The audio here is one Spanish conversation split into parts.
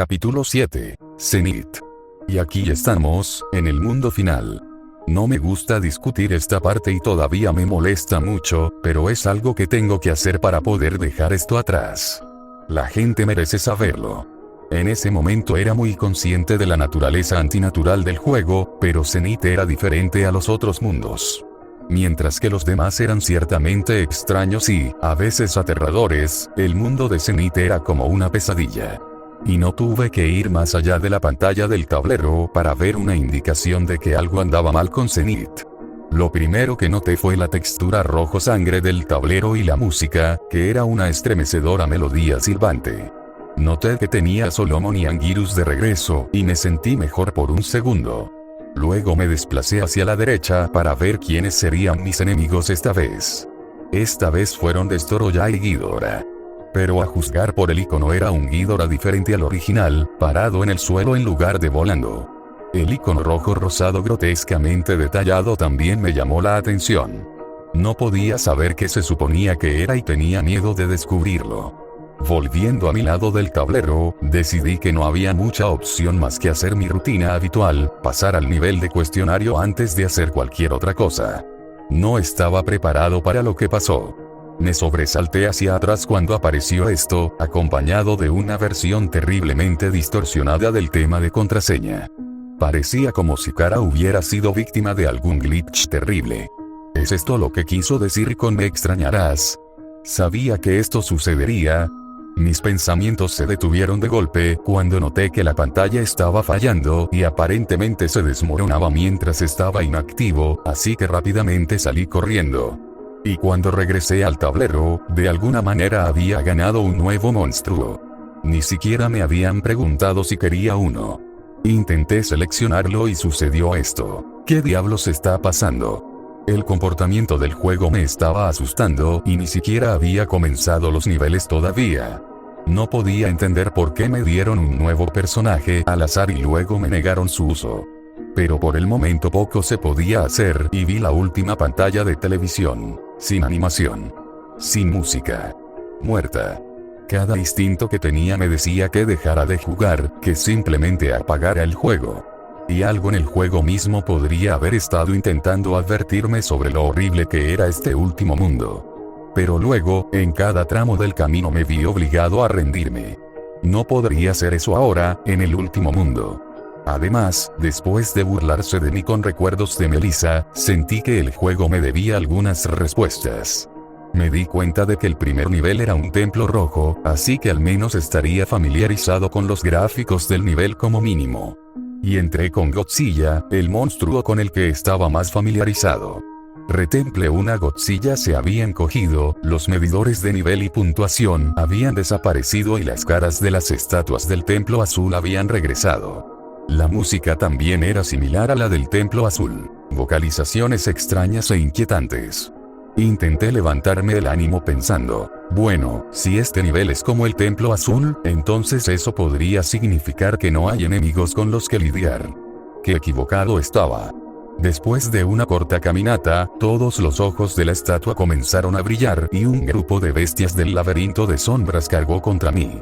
Capítulo 7. Zenith. Y aquí estamos, en el mundo final. No me gusta discutir esta parte y todavía me molesta mucho, pero es algo que tengo que hacer para poder dejar esto atrás. La gente merece saberlo. En ese momento era muy consciente de la naturaleza antinatural del juego, pero Zenith era diferente a los otros mundos. Mientras que los demás eran ciertamente extraños y, a veces aterradores, el mundo de Zenith era como una pesadilla. Y no tuve que ir más allá de la pantalla del tablero para ver una indicación de que algo andaba mal con Zenith. Lo primero que noté fue la textura rojo sangre del tablero y la música, que era una estremecedora melodía silbante. Noté que tenía a Solomon y Anguirus de regreso, y me sentí mejor por un segundo. Luego me desplacé hacia la derecha para ver quiénes serían mis enemigos esta vez. Esta vez fueron Destoroyah y Ghidorah. Pero a juzgar por el icono era un Ghidorah diferente al original, parado en el suelo en lugar de volando. El icono rojo rosado grotescamente detallado también me llamó la atención. No podía saber qué se suponía que era y tenía miedo de descubrirlo. Volviendo a mi lado del tablero, decidí que no había mucha opción más que hacer mi rutina habitual, pasar al nivel de cuestionario antes de hacer cualquier otra cosa. No estaba preparado para lo que pasó. Me sobresalté hacia atrás cuando apareció esto, acompañado de una versión terriblemente distorsionada del tema de contraseña. Parecía como si Kara hubiera sido víctima de algún glitch terrible. ¿Es esto lo que quiso decir con "me extrañarás"? Sabía que esto sucedería. Mis pensamientos se detuvieron de golpe cuando noté que la pantalla estaba fallando y aparentemente se desmoronaba mientras estaba inactivo, así que rápidamente salí corriendo. Y cuando regresé al tablero, de alguna manera había ganado un nuevo monstruo. Ni siquiera me habían preguntado si quería uno. Intenté seleccionarlo y sucedió esto. ¿Qué diablos está pasando? El comportamiento del juego me estaba asustando y ni siquiera había comenzado los niveles todavía. No podía entender por qué me dieron un nuevo personaje al azar y luego me negaron su uso. Pero por el momento poco se podía hacer y vi la última pantalla de televisión, sin animación, sin música, muerta. Cada instinto que tenía me decía que dejara de jugar, que simplemente apagara el juego. Y algo en el juego mismo podría haber estado intentando advertirme sobre lo horrible que era este último mundo. Pero luego, en cada tramo del camino me vi obligado a rendirme. No podría hacer eso ahora, en el último mundo. Además, después de burlarse de mí con recuerdos de Melissa, sentí que el juego me debía algunas respuestas. Me di cuenta de que el primer nivel era un templo rojo, así que al menos estaría familiarizado con los gráficos del nivel como mínimo. Y entré con Godzilla, el monstruo con el que estaba más familiarizado. Retemple una Godzilla se había encogido, los medidores de nivel y puntuación habían desaparecido y las caras de las estatuas del templo azul habían regresado. La música también era similar a la del templo azul, vocalizaciones extrañas e inquietantes. Intenté levantarme el ánimo pensando, bueno, si este nivel es como el templo azul, entonces eso podría significar que no hay enemigos con los que lidiar. Qué equivocado estaba. Después de una corta caminata, todos los ojos de la estatua comenzaron a brillar y un grupo de bestias del laberinto de sombras cargó contra mí.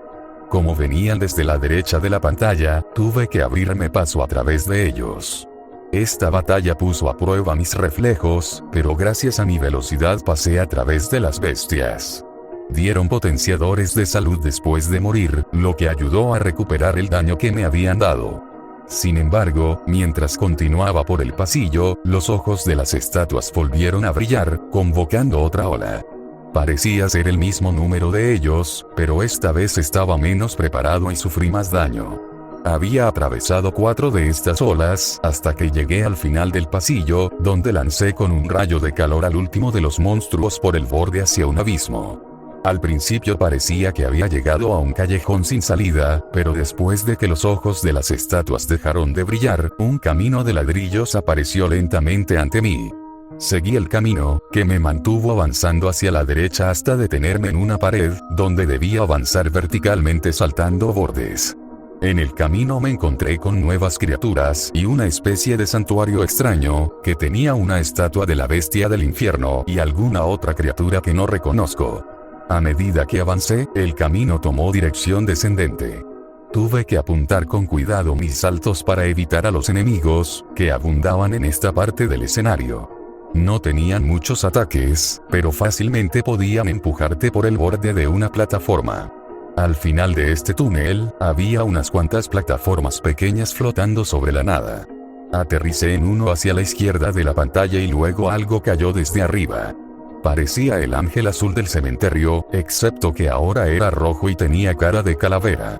Como venían desde la derecha de la pantalla, tuve que abrirme paso a través de ellos. Esta batalla puso a prueba mis reflejos, pero gracias a mi velocidad pasé a través de las bestias. Dieron potenciadores de salud después de morir, lo que ayudó a recuperar el daño que me habían dado. Sin embargo, mientras continuaba por el pasillo, los ojos de las estatuas volvieron a brillar, convocando otra ola. Parecía ser el mismo número de ellos, pero esta vez estaba menos preparado y sufrí más daño. Había atravesado 4 de estas olas, hasta que llegué al final del pasillo, donde lancé con un rayo de calor al último de los monstruos por el borde hacia un abismo. Al principio parecía que había llegado a un callejón sin salida, pero después de que los ojos de las estatuas dejaron de brillar, un camino de ladrillos apareció lentamente ante mí. Seguí el camino, que me mantuvo avanzando hacia la derecha hasta detenerme en una pared, donde debía avanzar verticalmente saltando bordes. En el camino me encontré con nuevas criaturas y una especie de santuario extraño, que tenía una estatua de la bestia del infierno y alguna otra criatura que no reconozco. A medida que avancé, el camino tomó dirección descendente. Tuve que apuntar con cuidado mis saltos para evitar a los enemigos, que abundaban en esta parte del escenario. No tenían muchos ataques, pero fácilmente podían empujarte por el borde de una plataforma. Al final de este túnel, había unas cuantas plataformas pequeñas flotando sobre la nada. Aterricé en uno hacia la izquierda de la pantalla y luego algo cayó desde arriba. Parecía el ángel azul del cementerio, excepto que ahora era rojo y tenía cara de calavera.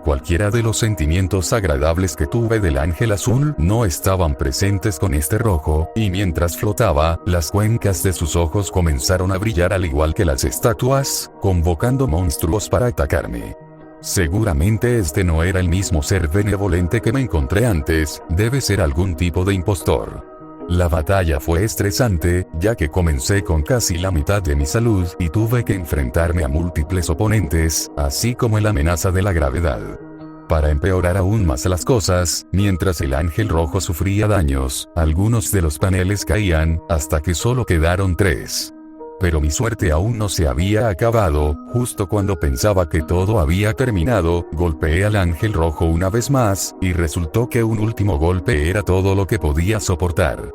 Cualquiera de los sentimientos agradables que tuve del ángel azul no estaban presentes con este rojo, y mientras flotaba, las cuencas de sus ojos comenzaron a brillar al igual que las estatuas, convocando monstruos para atacarme. Seguramente este no era el mismo ser benevolente que me encontré antes, debe ser algún tipo de impostor. La batalla fue estresante, ya que comencé con casi la mitad de mi salud y tuve que enfrentarme a múltiples oponentes, así como la amenaza de la gravedad. Para empeorar aún más las cosas, mientras el ángel rojo sufría daños, algunos de los paneles caían, hasta que solo quedaron 3. Pero mi suerte aún no se había acabado. Justo cuando pensaba que todo había terminado, golpeé al ángel rojo una vez más, y resultó que un último golpe era todo lo que podía soportar.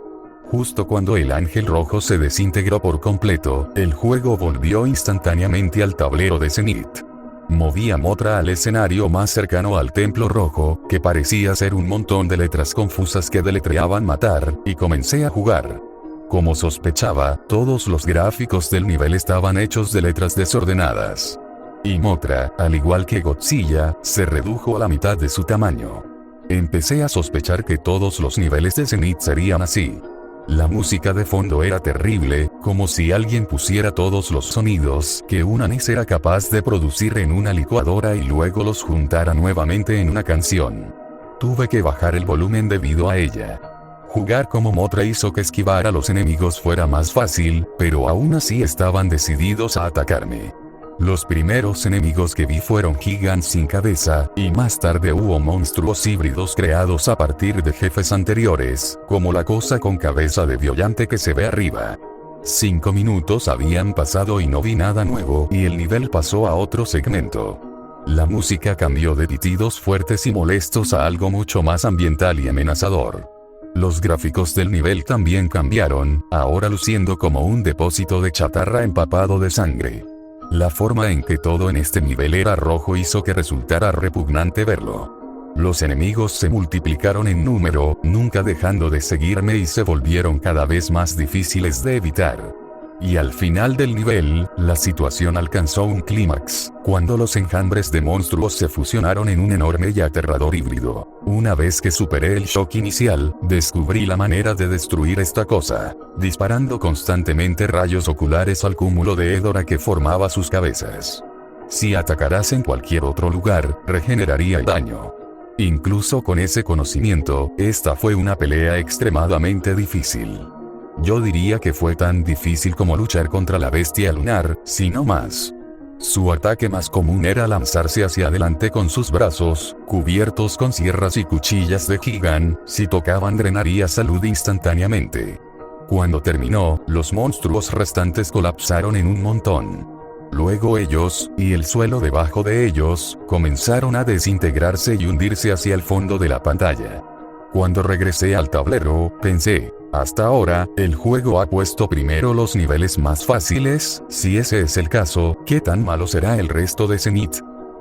Justo cuando el ángel rojo se desintegró por completo, el juego volvió instantáneamente al tablero de Zenith. Moví a Mothra al escenario más cercano al templo rojo, que parecía ser un montón de letras confusas que deletreaban matar, y comencé a jugar. Como sospechaba, todos los gráficos del nivel estaban hechos de letras desordenadas. Y Mothra, al igual que Godzilla, se redujo a la mitad de su tamaño. Empecé a sospechar que todos los niveles de Zenith serían así. La música de fondo era terrible, como si alguien pusiera todos los sonidos que una NES era capaz de producir en una licuadora y luego los juntara nuevamente en una canción. Tuve que bajar el volumen debido a ella. Jugar como Mothra hizo que esquivar a los enemigos fuera más fácil, pero aún así estaban decididos a atacarme. Los primeros enemigos que vi fueron gigantes sin cabeza, y más tarde hubo monstruos híbridos creados a partir de jefes anteriores, como la cosa con cabeza de violante que se ve arriba. 5 minutos habían pasado y no vi nada nuevo, y el nivel pasó a otro segmento. La música cambió de pitidos fuertes y molestos a algo mucho más ambiental y amenazador. Los gráficos del nivel también cambiaron, ahora luciendo como un depósito de chatarra empapado de sangre. La forma en que todo en este nivel era rojo hizo que resultara repugnante verlo. Los enemigos se multiplicaron en número, nunca dejando de seguirme y se volvieron cada vez más difíciles de evitar. Y al final del nivel, la situación alcanzó un clímax, cuando los enjambres de monstruos se fusionaron en un enorme y aterrador híbrido. Una vez que superé el shock inicial, descubrí la manera de destruir esta cosa, disparando constantemente rayos oculares al cúmulo de Hedorah que formaba sus cabezas. Si atacaras en cualquier otro lugar, regeneraría el daño. Incluso con ese conocimiento, esta fue una pelea extremadamente difícil. Yo diría que fue tan difícil como luchar contra la bestia lunar, si no más. Su ataque más común era lanzarse hacia adelante con sus brazos, cubiertos con sierras y cuchillas de gigante. Si tocaban drenaría salud instantáneamente. Cuando terminó, los monstruos restantes colapsaron en un montón. Luego ellos, y el suelo debajo de ellos, comenzaron a desintegrarse y hundirse hacia el fondo de la pantalla. Cuando regresé al tablero, pensé, hasta ahora, el juego ha puesto primero los niveles más fáciles. Si ese es el caso, ¿qué tan malo será el resto de Zenith?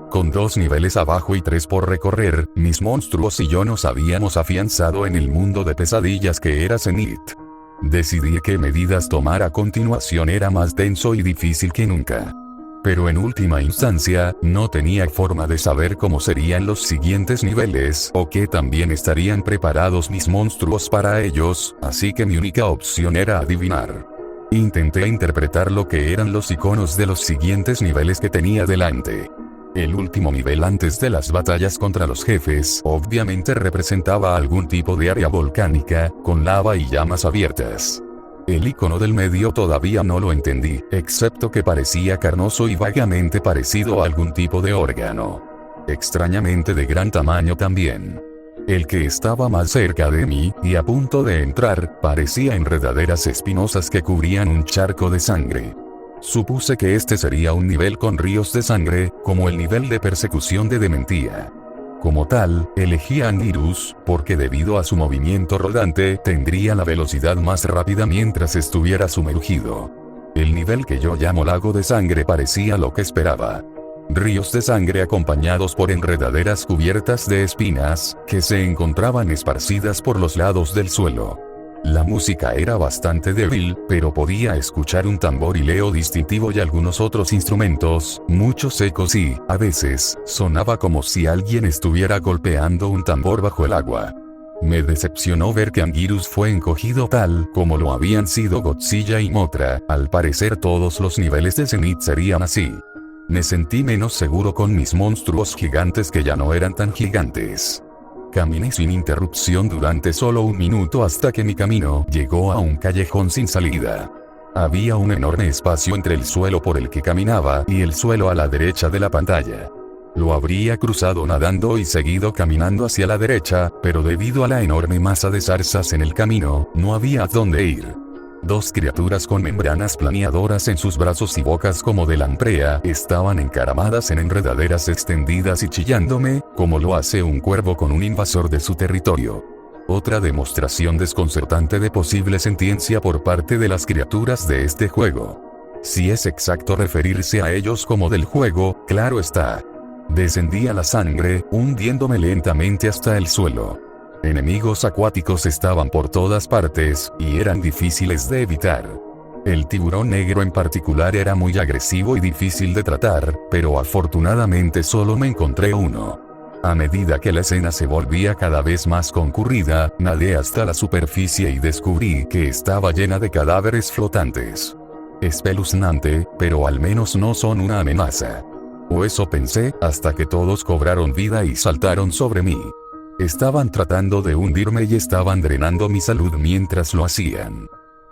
Con 2 niveles abajo y 3 por recorrer, mis monstruos y yo nos habíamos afianzado en el mundo de pesadillas que era Zenith. Decidí qué medidas tomar a continuación. Era más denso y difícil que nunca. Pero en última instancia, no tenía forma de saber cómo serían los siguientes niveles o qué también estarían preparados mis monstruos para ellos, así que mi única opción era adivinar. Intenté interpretar lo que eran los iconos de los siguientes niveles que tenía delante. El último nivel antes de las batallas contra los jefes obviamente representaba algún tipo de área volcánica, con lava y llamas abiertas. El icono del medio todavía no lo entendí, excepto que parecía carnoso y vagamente parecido a algún tipo de órgano. Extrañamente de gran tamaño también. El que estaba más cerca de mí, y a punto de entrar, parecía enredaderas espinosas que cubrían un charco de sangre. Supuse que este sería un nivel con ríos de sangre, como el nivel de persecución de Dementia. Como tal, elegí a Anguirus, porque debido a su movimiento rodante, tendría la velocidad más rápida mientras estuviera sumergido. El nivel que yo llamo lago de sangre parecía lo que esperaba. Ríos de sangre acompañados por enredaderas cubiertas de espinas, que se encontraban esparcidas por los lados del suelo. La música era bastante débil, pero podía escuchar un tamborileo distintivo y algunos otros instrumentos, muchos ecos y, a veces, sonaba como si alguien estuviera golpeando un tambor bajo el agua. Me decepcionó ver que Anguirus fue encogido tal como lo habían sido Godzilla y Mothra. Al parecer todos los niveles de Zenith serían así. Me sentí menos seguro con mis monstruos gigantes que ya no eran tan gigantes. Caminé sin interrupción durante solo un minuto hasta que mi camino llegó a un callejón sin salida. Había un enorme espacio entre el suelo por el que caminaba y el suelo a la derecha de la pantalla. Lo habría cruzado nadando y seguido caminando hacia la derecha, pero debido a la enorme masa de zarzas en el camino, no había dónde ir. Dos criaturas con membranas planeadoras en sus brazos y bocas como de lamprey estaban encaramadas en enredaderas extendidas y chillándome, como lo hace un cuervo con un invasor de su territorio. Otra demostración desconcertante de posible sentiencia por parte de las criaturas de este juego. Si es exacto referirse a ellos como del juego, claro está. Descendía la sangre, hundiéndome lentamente hasta el suelo. Enemigos acuáticos estaban por todas partes, y eran difíciles de evitar. El tiburón negro en particular era muy agresivo y difícil de tratar, pero afortunadamente solo me encontré uno. A medida que la escena se volvía cada vez más concurrida, nadé hasta la superficie y descubrí que estaba llena de cadáveres flotantes. Espeluznante, pero al menos no son una amenaza. O eso pensé, hasta que todos cobraron vida y saltaron sobre mí. Estaban tratando de hundirme y estaban drenando mi salud mientras lo hacían.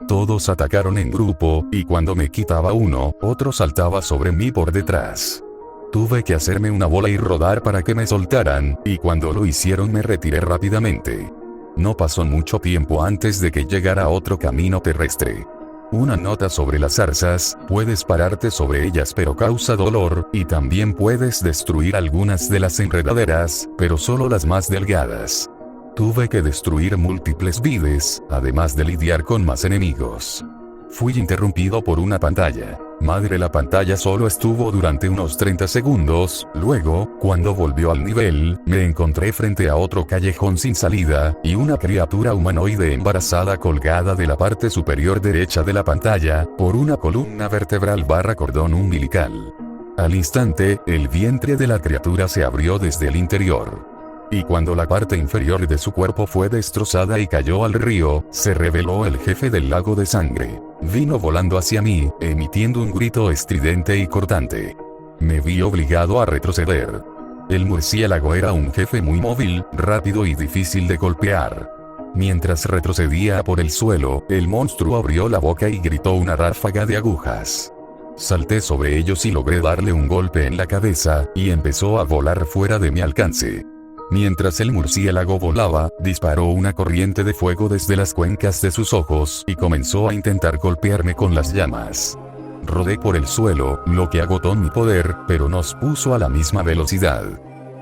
Todos atacaron en grupo, y cuando me quitaba uno, otro saltaba sobre mí por detrás. Tuve que hacerme una bola y rodar para que me soltaran, y cuando lo hicieron me retiré rápidamente. No pasó mucho tiempo antes de que llegara otro camino terrestre. Una nota sobre las zarzas: puedes pararte sobre ellas pero causa dolor, y también puedes destruir algunas de las enredaderas, pero solo las más delgadas. Tuve que destruir múltiples vides, además de lidiar con más enemigos. Fui interrumpido por una pantalla. La pantalla solo estuvo durante unos 30 segundos, luego, cuando volvió al nivel, me encontré frente a otro callejón sin salida, y una criatura humanoide embarazada colgada de la parte superior derecha de la pantalla, por una columna vertebral / cordón umbilical. Al instante, el vientre de la criatura se abrió desde el interior. Y cuando la parte inferior de su cuerpo fue destrozada y cayó al río, se reveló el jefe del lago de sangre. Vino volando hacia mí, emitiendo un grito estridente y cortante. Me vi obligado a retroceder. El murciélago era un jefe muy móvil, rápido y difícil de golpear. Mientras retrocedía por el suelo, el monstruo abrió la boca y gritó una ráfaga de agujas. Salté sobre ellos y logré darle un golpe en la cabeza, y empezó a volar fuera de mi alcance. Mientras el murciélago volaba, disparó una corriente de fuego desde las cuencas de sus ojos y comenzó a intentar golpearme con las llamas. Rodé por el suelo, lo que agotó mi poder, pero nos puso a la misma velocidad.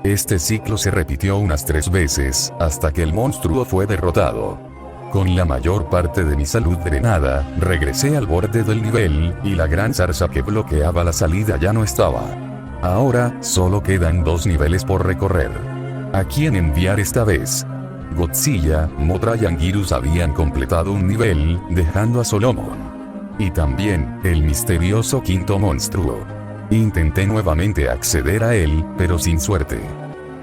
Este ciclo se repitió unas 3 veces, hasta que el monstruo fue derrotado. Con la mayor parte de mi salud drenada, regresé al borde del nivel, y la gran zarza que bloqueaba la salida ya no estaba. Ahora, solo quedan 2 niveles por recorrer. ¿A quién enviar esta vez? Godzilla, Mothra y Anguirus habían completado un nivel, dejando a Solomon. Y también, el misterioso quinto monstruo. Intenté nuevamente acceder a él, pero sin suerte.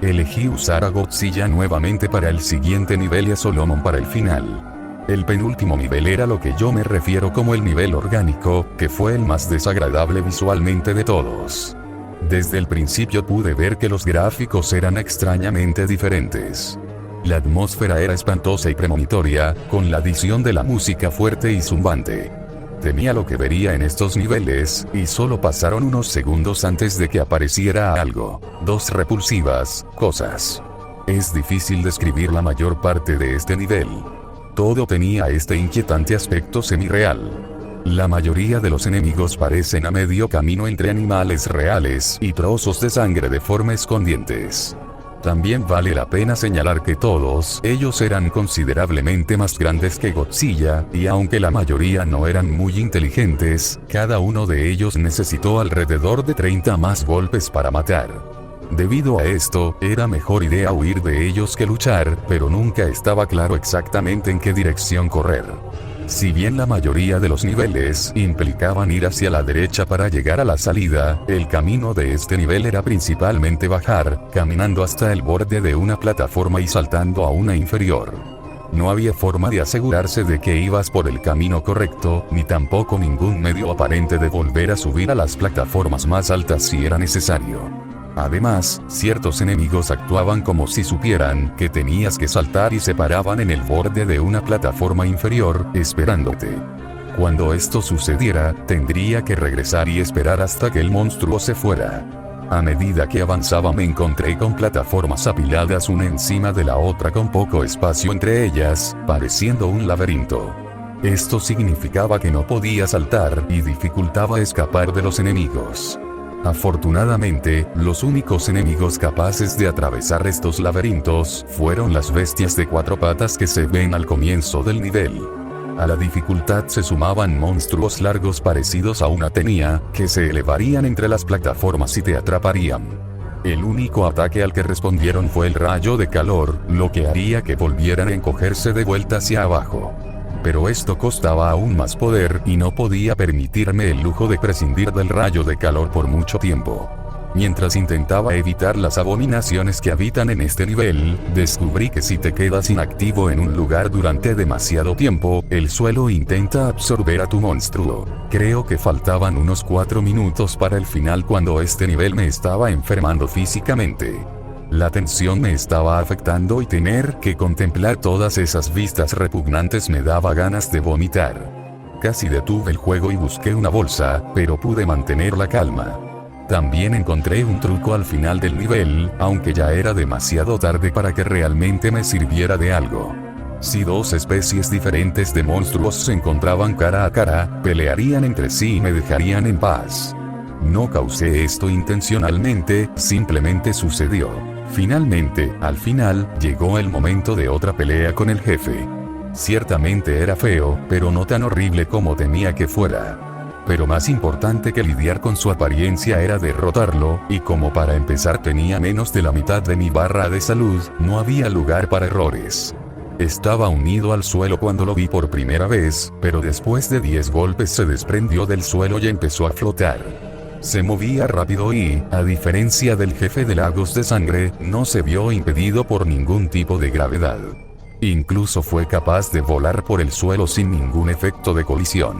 Elegí usar a Godzilla nuevamente para el siguiente nivel y a Solomon para el final. El penúltimo nivel era lo que yo me refiero como el nivel orgánico, que fue el más desagradable visualmente de todos. Desde el principio pude ver que los gráficos eran extrañamente diferentes. La atmósfera era espantosa y premonitoria, con la adición de la música fuerte y zumbante. Temía lo que vería en estos niveles, y solo pasaron unos segundos antes de que apareciera algo. 2 repulsivas cosas. Es difícil describir la mayor parte de este nivel. Todo tenía este inquietante aspecto semi-real. La mayoría de los enemigos parecen a medio camino entre animales reales y trozos de sangre deformes con dientes. También vale la pena señalar que todos ellos eran considerablemente más grandes que Godzilla, y aunque la mayoría no eran muy inteligentes, cada uno de ellos necesitó alrededor de 30 más golpes para matar. Debido a esto, era mejor idea huir de ellos que luchar, pero nunca estaba claro exactamente en qué dirección correr. Si bien la mayoría de los niveles implicaban ir hacia la derecha para llegar a la salida, el camino de este nivel era principalmente bajar, caminando hasta el borde de una plataforma y saltando a una inferior. No había forma de asegurarse de que ibas por el camino correcto, ni tampoco ningún medio aparente de volver a subir a las plataformas más altas si era necesario. Además, ciertos enemigos actuaban como si supieran que tenías que saltar y se paraban en el borde de una plataforma inferior, esperándote. Cuando esto sucediera, tendría que regresar y esperar hasta que el monstruo se fuera. A medida que avanzaba me encontré con plataformas apiladas una encima de la otra con poco espacio entre ellas, pareciendo un laberinto. Esto significaba que no podía saltar y dificultaba escapar de los enemigos. Afortunadamente, los únicos enemigos capaces de atravesar estos laberintos fueron las bestias de 4 patas que se ven al comienzo del nivel. A la dificultad se sumaban monstruos largos parecidos a una tenía, que se elevarían entre las plataformas y te atraparían. El único ataque al que respondieron fue el rayo de calor, lo que haría que volvieran a encogerse de vuelta hacia abajo. Pero esto costaba aún más poder y no podía permitirme el lujo de prescindir del rayo de calor por mucho tiempo. Mientras intentaba evitar las abominaciones que habitan en este nivel, descubrí que si te quedas inactivo en un lugar durante demasiado tiempo, el suelo intenta absorber a tu monstruo. Creo que faltaban unos 4 minutos para el final cuando este nivel me estaba enfermando físicamente. La tensión me estaba afectando y tener que contemplar todas esas vistas repugnantes me daba ganas de vomitar. Casi detuve el juego y busqué una bolsa, pero pude mantener la calma. También encontré un truco al final del nivel, aunque ya era demasiado tarde para que realmente me sirviera de algo. Si 2 especies diferentes de monstruos se encontraban cara a cara, pelearían entre sí y me dejarían en paz. No causé esto intencionalmente, simplemente sucedió. Finalmente, al final, llegó el momento de otra pelea con el jefe. Ciertamente era feo, pero no tan horrible como temía que fuera. Pero más importante que lidiar con su apariencia era derrotarlo, y como para empezar tenía menos de la mitad de mi barra de salud, no había lugar para errores. Estaba unido al suelo cuando lo vi por primera vez, pero después de 10 golpes se desprendió del suelo y empezó a flotar. Se movía rápido y, a diferencia del jefe de lagos de sangre, no se vio impedido por ningún tipo de gravedad. Incluso fue capaz de volar por el suelo sin ningún efecto de colisión.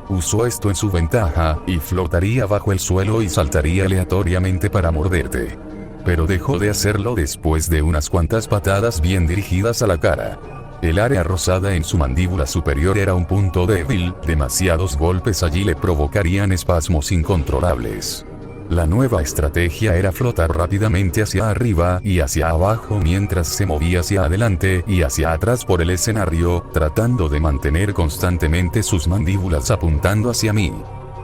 Usó esto en su ventaja, y flotaría bajo el suelo y saltaría aleatoriamente para morderte. Pero dejó de hacerlo después de unas cuantas patadas bien dirigidas a la cara. El área rosada en su mandíbula superior era un punto débil, demasiados golpes allí le provocarían espasmos incontrolables. La nueva estrategia era flotar rápidamente hacia arriba y hacia abajo mientras se movía hacia adelante y hacia atrás por el escenario, tratando de mantener constantemente sus mandíbulas apuntando hacia mí.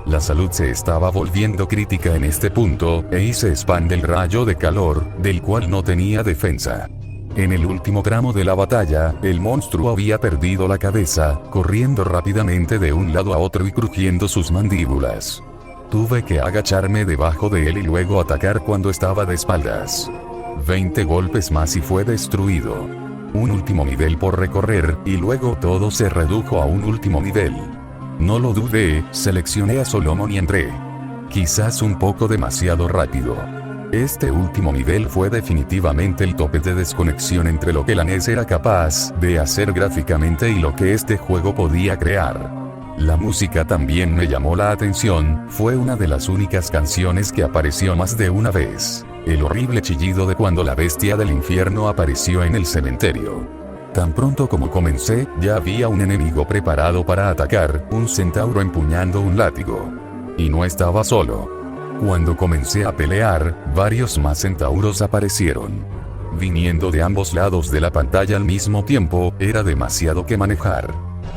La salud se estaba volviendo crítica en este punto, e hice spam del rayo de calor, del cual no tenía defensa. En el último tramo de la batalla, el monstruo había perdido la cabeza, corriendo rápidamente de un lado a otro y crujiendo sus mandíbulas. Tuve que agacharme debajo de él y luego atacar cuando estaba de espaldas. 20 golpes más y fue destruido. Un último nivel por recorrer, y luego todo se redujo a un último nivel. No lo dudé, seleccioné a Solomon y entré. Quizás un poco demasiado rápido. Este último nivel fue definitivamente el tope de desconexión entre lo que la NES era capaz de hacer gráficamente y lo que este juego podía crear. La música también me llamó la atención, fue una de las únicas canciones que apareció más de una vez. El horrible chillido de cuando la bestia del infierno apareció en el cementerio. Tan pronto como comencé, ya había un enemigo preparado para atacar, un centauro empuñando un látigo. Y no estaba solo. Cuando comencé a pelear, varios más centauros aparecieron. Viniendo de ambos lados de la pantalla al mismo tiempo, era demasiado que manejar.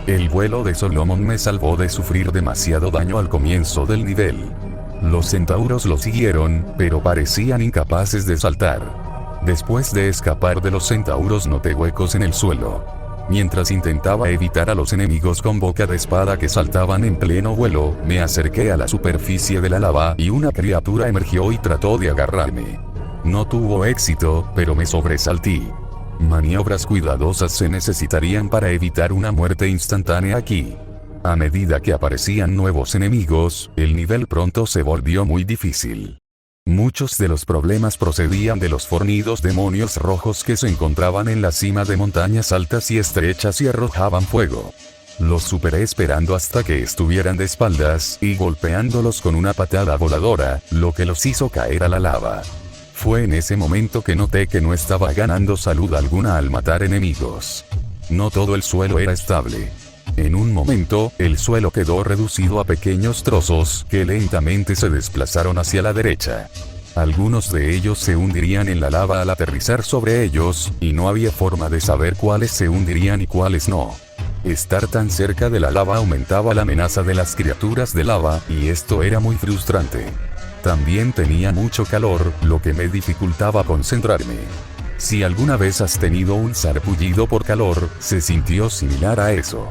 El vuelo de Solomon me salvó de sufrir demasiado daño al comienzo del nivel. Los centauros lo siguieron, pero parecían incapaces de saltar. Después de escapar de los centauros noté huecos en el suelo. Mientras intentaba evitar a los enemigos con boca de espada que saltaban en pleno vuelo, me acerqué a la superficie de la lava y una criatura emergió y trató de agarrarme. No tuvo éxito, pero me sobresalté. Maniobras cuidadosas se necesitarían para evitar una muerte instantánea aquí. A medida que aparecían nuevos enemigos, el nivel pronto se volvió muy difícil. Muchos de los problemas procedían de los fornidos demonios rojos que se encontraban en la cima de montañas altas y estrechas y arrojaban fuego. Los superé esperando hasta que estuvieran de espaldas y golpeándolos con una patada voladora, lo que los hizo caer a la lava. Fue en ese momento que noté que no estaba ganando salud alguna al matar enemigos. No todo el suelo era estable. En un momento, el suelo quedó reducido a pequeños trozos que lentamente se desplazaron hacia la derecha. Algunos de ellos se hundirían en la lava al aterrizar sobre ellos, y no había forma de saber cuáles se hundirían y cuáles no. Estar tan cerca de la lava aumentaba la amenaza de las criaturas de lava, y esto era muy frustrante. También tenía mucho calor, lo que me dificultaba concentrarme. Si alguna vez has tenido un sarpullido por calor, se sintió similar a eso.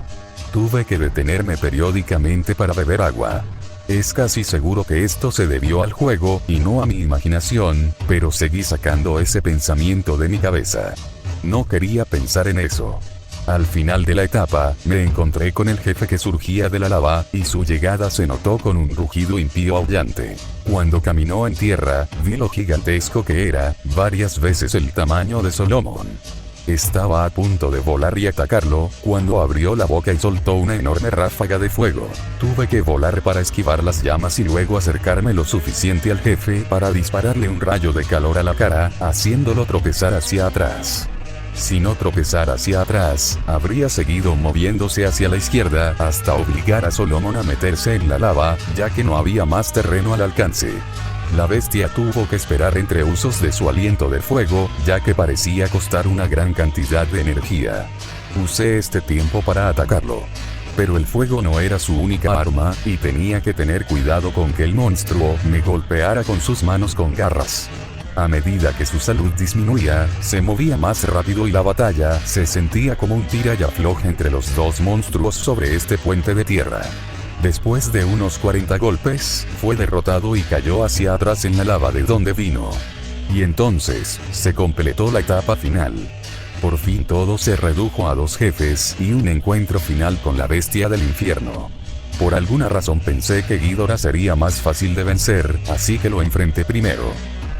Tuve que detenerme periódicamente para beber agua. Es casi seguro que esto se debió al juego, y no a mi imaginación, pero seguí sacando ese pensamiento de mi cabeza. No quería pensar en eso. Al final de la etapa, me encontré con el jefe que surgía de la lava, y su llegada se notó con un rugido impío aullante. Cuando caminó en tierra, vi lo gigantesco que era, varias veces el tamaño de Solomon. Estaba a punto de volar y atacarlo, cuando abrió la boca y soltó una enorme ráfaga de fuego. Tuve que volar para esquivar las llamas y luego acercarme lo suficiente al jefe para dispararle un rayo de calor a la cara, haciéndolo tropezar hacia atrás. Si no tropezara hacia atrás, habría seguido moviéndose hacia la izquierda hasta obligar a Solomon a meterse en la lava, ya que no había más terreno al alcance. La bestia tuvo que esperar entre usos de su aliento de fuego, ya que parecía costar una gran cantidad de energía. Usé este tiempo para atacarlo. Pero el fuego no era su única arma, y tenía que tener cuidado con que el monstruo me golpeara con sus manos con garras. A medida que su salud disminuía, se movía más rápido y la batalla se sentía como un tira y afloja entre los dos monstruos sobre este puente de tierra. Después de unos 40 golpes, fue derrotado y cayó hacia atrás en la lava de donde vino. Y entonces, se completó la etapa final. Por fin todo se redujo a 2 jefes y un encuentro final con la bestia del infierno. Por alguna razón pensé que Ghidorah sería más fácil de vencer, así que lo enfrenté primero.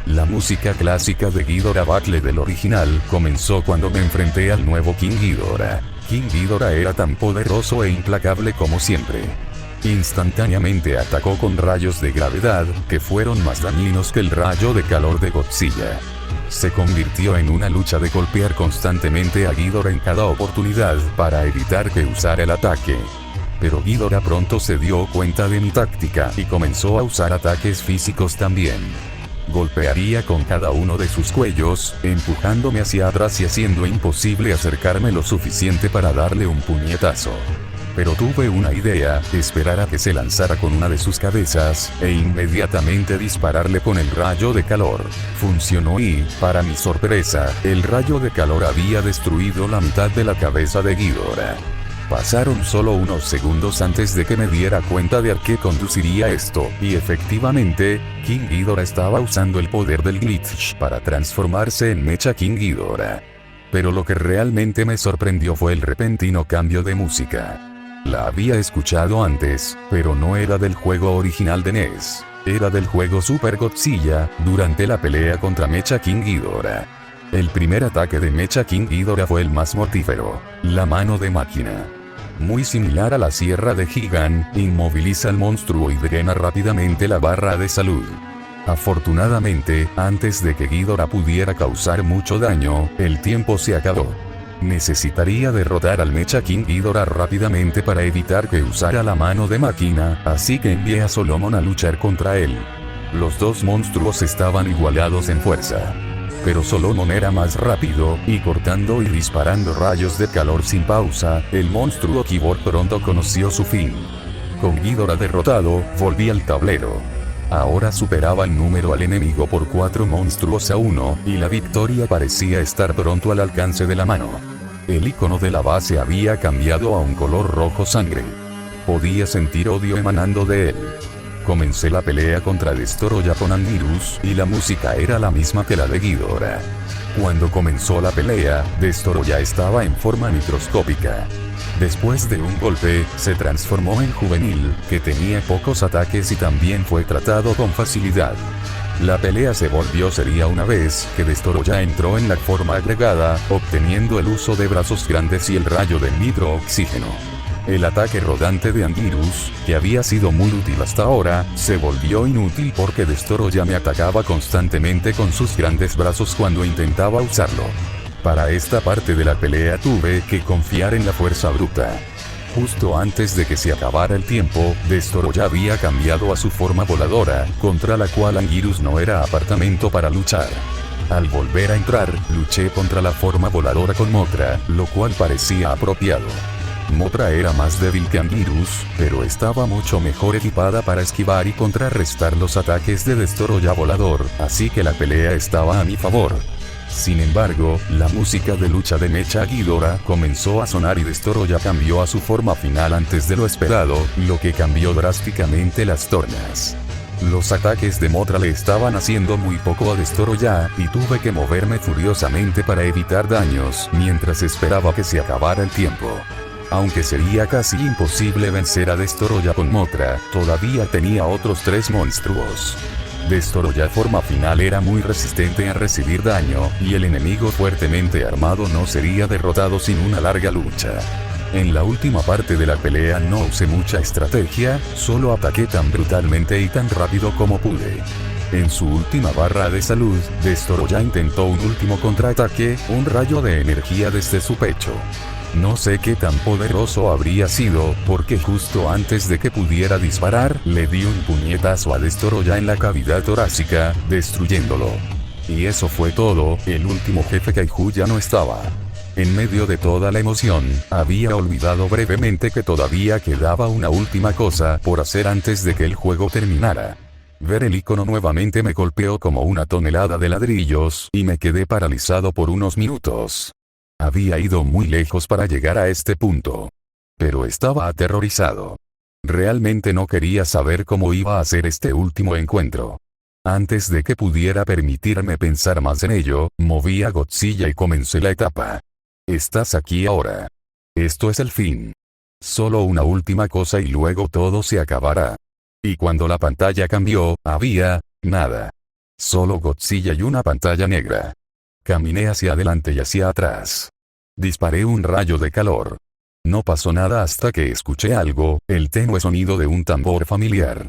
La música clásica de Ghidorah Battle del original comenzó cuando me enfrenté al nuevo King Ghidorah. King Ghidorah era tan poderoso e implacable como siempre. Instantáneamente atacó con rayos de gravedad, que fueron más dañinos que el rayo de calor de Godzilla. Se convirtió en una lucha de golpear constantemente a Ghidorah en cada oportunidad para evitar que usara el ataque. Pero Ghidorah pronto se dio cuenta de mi táctica y comenzó a usar ataques físicos también. Golpearía con cada uno de sus cuellos, empujándome hacia atrás y haciendo imposible acercarme lo suficiente para darle un puñetazo. Pero tuve una idea, esperar a que se lanzara con una de sus cabezas, e inmediatamente dispararle con el rayo de calor. Funcionó y, para mi sorpresa, el rayo de calor había destruido la mitad de la cabeza de Ghidorah. Pasaron solo unos segundos antes de que me diera cuenta de a qué conduciría esto, y efectivamente, King Ghidorah estaba usando el poder del glitch para transformarse en Mecha King Ghidorah. Pero lo que realmente me sorprendió fue el repentino cambio de música. La había escuchado antes, pero no era del juego original de NES. Era del juego Super Godzilla, durante la pelea contra Mecha King Ghidorah. El primer ataque de Mecha King Ghidorah fue el más mortífero, la mano de máquina. Muy similar a la sierra de Gigan, inmoviliza al monstruo y drena rápidamente la barra de salud. Afortunadamente, antes de que Ghidorah pudiera causar mucho daño, el tiempo se acabó. Necesitaría derrotar al Mecha King Ghidorah rápidamente para evitar que usara la mano de máquina, así que envié a Solomon a luchar contra él. Los dos monstruos estaban igualados en fuerza. Pero Solomon era más rápido, y cortando y disparando rayos de calor sin pausa, el monstruo Keyboard pronto conoció su fin. Con Ghidorah derrotado, volví al tablero. Ahora superaba en número al enemigo por 4 monstruos a 1, y la victoria parecía estar pronto al alcance de la mano. El icono de la base había cambiado a un color rojo sangre. Podía sentir odio emanando de él. Comencé la pelea contra Destoroyah con Anguirus, y la música era la misma que la de Ghidorah. Cuando comenzó la pelea, Destoroyah estaba en forma microscópica. Después de un golpe, se transformó en juvenil, que tenía pocos ataques y también fue tratado con facilidad. La pelea se volvió seria una vez que Destoroyah entró en la forma agregada, obteniendo el uso de brazos grandes y el rayo del nitro-oxígeno. El ataque rodante de Anguirus, que había sido muy útil hasta ahora, se volvió inútil porque Destoroyah me atacaba constantemente con sus grandes brazos cuando intentaba usarlo. Para esta parte de la pelea tuve que confiar en la fuerza bruta. Justo antes de que se acabara el tiempo, Destoroyah había cambiado a su forma voladora, contra la cual Anguirus no era apartamento para luchar. Al volver a entrar, luché contra la forma voladora con Mothra, lo cual parecía apropiado. Mothra era más débil que Anguirus, pero estaba mucho mejor equipada para esquivar y contrarrestar los ataques de Destoroyah volador, así que la pelea estaba a mi favor. Sin embargo, la música de lucha de Mecha Ghidorah comenzó a sonar y Destoroyah cambió a su forma final antes de lo esperado, lo que cambió drásticamente las tornas. Los ataques de Mothra le estaban haciendo muy poco a Destoroyah, y tuve que moverme furiosamente para evitar daños, mientras esperaba que se acabara el tiempo. Aunque sería casi imposible vencer a Destoroyah con Mothra, todavía tenía otros 3 monstruos. Destoroyah forma final era muy resistente a recibir daño, y el enemigo fuertemente armado no sería derrotado sin una larga lucha. En la última parte de la pelea no usé mucha estrategia, solo ataqué tan brutalmente y tan rápido como pude. En su última barra de salud, Destoroyah intentó un último contraataque, un rayo de energía desde su pecho. No sé qué tan poderoso habría sido, porque justo antes de que pudiera disparar, le di un puñetazo a Destoroyah en la cavidad torácica, destruyéndolo. Y eso fue todo, el último jefe Kaiju ya no estaba. En medio de toda la emoción, había olvidado brevemente que todavía quedaba una última cosa por hacer antes de que el juego terminara. Ver el icono nuevamente me golpeó como una tonelada de ladrillos, y me quedé paralizado por unos minutos. Había ido muy lejos para llegar a este punto. Pero estaba aterrorizado. Realmente no quería saber cómo iba a ser este último encuentro. Antes de que pudiera permitirme pensar más en ello, moví a Godzilla y comencé la etapa. Estás aquí ahora. Esto es el fin. Solo una última cosa y luego todo se acabará. Y cuando la pantalla cambió, había nada. Solo Godzilla y una pantalla negra. Caminé hacia adelante y hacia atrás. Disparé un rayo de calor. No pasó nada hasta que escuché algo, el tenue sonido de un tambor familiar.